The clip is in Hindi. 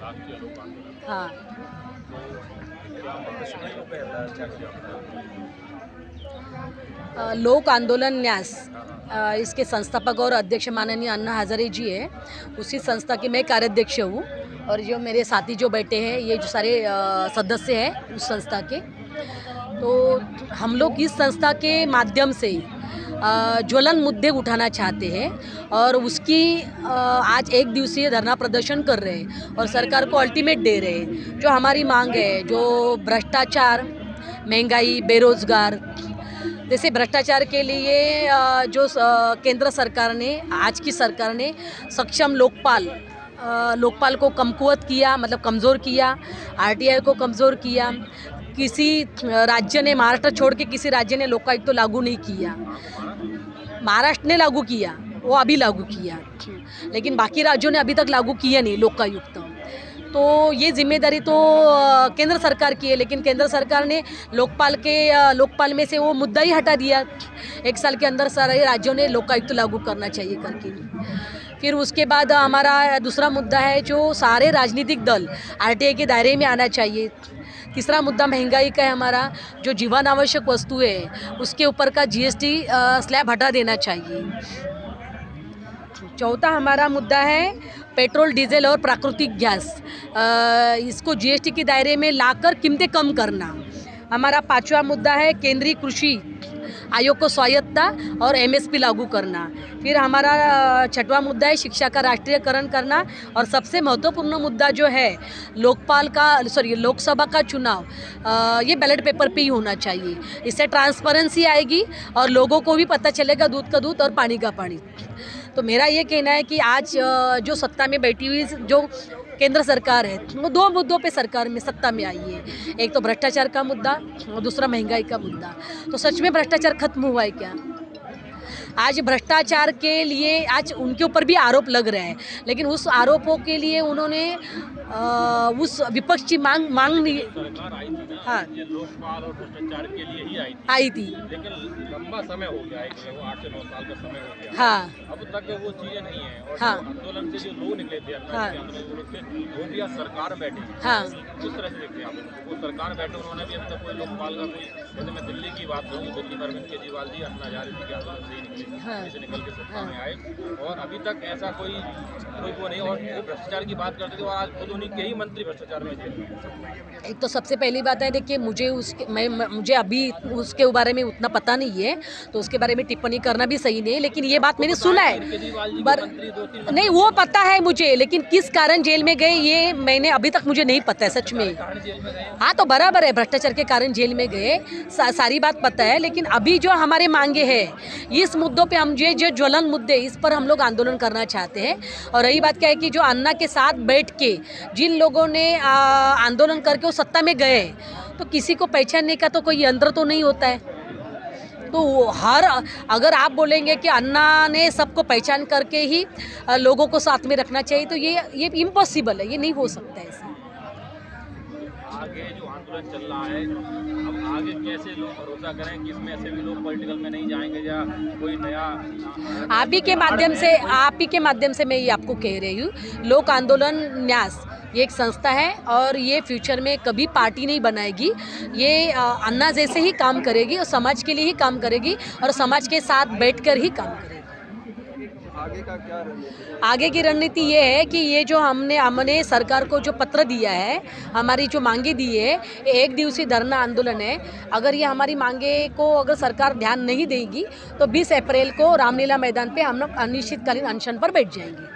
राष्ट्रीय लोक आंदोलन। हाँ। तो क्या मतदान पे क्या किया लोक आंदोलन न्यास आपने? इसके संस्थापक और अध्यक्ष माननीय अन्ना हजारे जी है। उसी संस्था की मैं कार्याध्यक्ष हूँ और जो मेरे साथी जो बैठे हैं ये जो सारे सदस्य हैं उस संस्था के। तो हम लोग इस संस्था के माध्यम से ज्वलन मुद्दे उठाना चाहते हैं और उसकी आज एक दिवसीय धरना प्रदर्शन कर रहे हैं और सरकार को अल्टीमेट दे रहे हैं। जो हमारी मांग है, जो भ्रष्टाचार, महंगाई, बेरोजगार, जैसे भ्रष्टाचार के लिए केंद्र सरकार ने, आज की सरकार ने सक्षम लोकपाल को कमकुवत किया, मतलब कमज़ोर किया, आरटीआई को कमज़ोर किया। किसी राज्य ने, महाराष्ट्र छोड़ के किसी राज्य ने लोकायुक्त तो लागू नहीं किया। महाराष्ट्र ने लागू किया, वो अभी लागू किया, लेकिन बाकी राज्यों ने अभी तक लागू किया नहीं लोकायुक्त। तो ये जिम्मेदारी तो केंद्र सरकार की है, लेकिन केंद्र सरकार ने लोकपाल में से वो मुद्दा ही हटा दिया। 1 साल के अंदर सारे राज्यों ने लोकायुक्त लागू करना चाहिए करके। फिर उसके बाद हमारा दूसरा मुद्दा है जो सारे राजनीतिक दल आरटीआई के दायरे में आना चाहिए। तीसरा मुद्दा महंगाई का है हमारा, जो जीवन आवश्यक वस्तुएं है उसके ऊपर का जीएसटी स्लैब हटा देना चाहिए। चौथा हमारा मुद्दा है पेट्रोल, डीजल और प्राकृतिक गैस, इसको जीएसटी के दायरे में लाकर कीमतें कम करना। हमारा 5वां मुद्दा है केंद्रीय कृषि आयोग को स्वायत्तता और एमएसपी लागू करना। फिर हमारा 6वां मुद्दा है शिक्षा का राष्ट्रीयकरण करना। और सबसे महत्वपूर्ण मुद्दा जो है लोकसभा का चुनाव, ये बैलेट पेपर पे ही होना चाहिए। इससे ट्रांसपेरेंसी आएगी और लोगों को भी पता चलेगा दूध का दूध और पानी का पानी। तो मेरा ये कहना है कि आज जो सत्ता में बैठी हुई जो केंद्र सरकार है वो 2 मुद्दों पे सरकार में सत्ता में आई है। एक तो भ्रष्टाचार का मुद्दा और दूसरा महंगाई का मुद्दा। तो सच में भ्रष्टाचार खत्म हुआ है क्या? आज भ्रष्टाचार के लिए आज उनके ऊपर भी आरोप लग रहे हैं, लेकिन उस आरोपों के लिए उन्होंने उस विपक्ष की मांग नहीं। सरकार आई थी ना, हाँ, ये लोकपाल और भ्रष्टाचार के लिए ही आई थी। लेकिन लंबा समय हो गया है, वो 8 से 9 साल का समय हो गया। हाँ, अब तक वो चीजें नहीं है। और हाँ, जो आंदोलन से जो लोग निकले थे हाँ, वो भी आज सरकार बैठे हैं। हाँ, किस तरह से देखते हैं आप? वो सरकार बैठे, उन्होंने भी अभी तक कोई लोकपाल का कोई, जैसे मैं दिल्ली की बात करूँ, दिल्ली में अरविंद केजरीवाल जी अन्ना हजारे जी के आंदोलन से ही निकले, हाँ, से निकल के सत्ता हाँ। में आए और अभी तक ऐसा कोई वो नहीं। और वो भ्रष्टाचार की बात करते थे और आज खुद उन्हीं के ही मंत्री भ्रष्टाचार में जेल में। एक तो सबसे पहली बात है, देखिए मुझे अभी उसके बारे में उतना पता नहीं है, तो उसके बारे में टिप्पणी करना भी सही नहीं है। लेकिन ये बात मैंने सुना है, नहीं वो पता है मुझे, लेकिन किस कारण जेल में गए ये मैंने अभी तक मुझे नहीं पता है सच में। हाँ, तो बराबर है, भ्रष्टाचार के कारण जेल में गए, सारी बात पता है। लेकिन अभी जो हमारे मांगे हैं इस मुद्दों पे, हम जो ज्वलन मुद्दे, इस पर हम लोग आंदोलन करना चाहते हैं। और रही बात क्या है कि जो अन्ना के साथ बैठ के जिन लोगों ने आंदोलन करके वो सत्ता में गए, तो किसी को पहचानने का तो कोई यंत्र तो नहीं होता है। तो अगर आप बोलेंगे कि अन्ना ने सबको पहचान करके ही लोगों को साथ में रखना चाहिए, तो ये इम्पॉसिबल है, ये नहीं हो सकता है ऐसा। आगे जो आंदोलन चल रहा है, अब आगे कैसे लोग भरोसा करें कि इसमें ऐसे भी लोग पॉलिटिकल में नहीं जाएंगे या कोई नया? आप ही के माध्यम से मैं ये आपको कह रही हूँ, लोक आंदोलन न्यास ये एक संस्था है और ये फ्यूचर में कभी पार्टी नहीं बनाएगी। ये अन्ना जैसे ही काम करेगी और समाज के लिए ही काम करेगी और समाज के साथ बैठकर ही काम करेगी। आगे का क्या रणनीति? आगे की रणनीति ये है कि ये जो हमने सरकार को जो पत्र दिया है, हमारी जो मांगे दी है, 1 दिवसीय धरना आंदोलन है। अगर ये हमारी मांगे को अगर सरकार ध्यान नहीं देगी तो 20 अप्रैल को रामलीला मैदान पे हम लोग अनिश्चितकालीन अनशन पर बैठ जाएंगे।